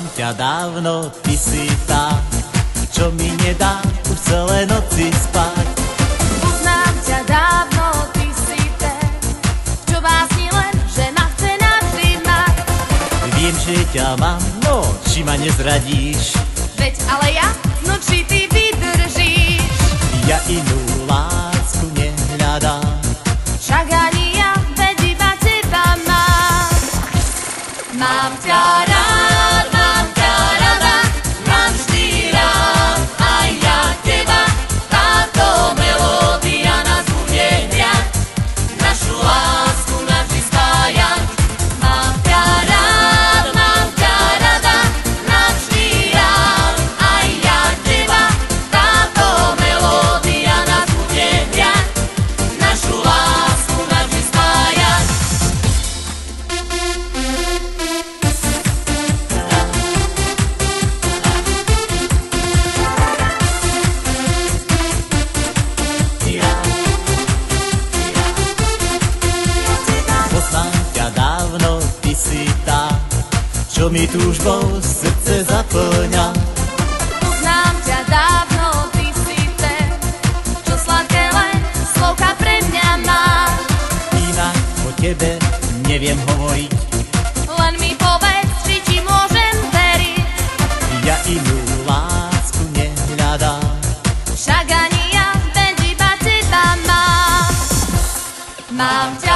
ťa dávno, ty si tá, čo mi nedá už celé noci spať. Poznám ťa dávno, ty si ten, čo básni len, že ma chce navždy mať. Viem, že ťa mám, no či ma nezradíš, Veď ale ja, no či ty vydržíš. ja inú lásku nehľadám. Však ani ja, veď iba teba mám. Mám ťa rád, mám ťa rada, mám vždy rád aj ja teba. Táto melódia nás bude hriať, našu lásku navždy spájať. Mám ťa rád, mám ťa rada, navždy rád aj ja teba. Táto melódia nás bude hriať, našu lásku navždy spájať. Poznám ťa dávno, ty si tá, čo mi túžbou srdce zaplňa. Poznám ťa dávno, ty si ten, čo sladké len slovka pre mňa má. Inak o tebe neviem hovoriť, Len mi povedz, či ti môžem veriť. ja inú lásku nehľadám. Však ani ja, veď iba teba mám. Mám ťa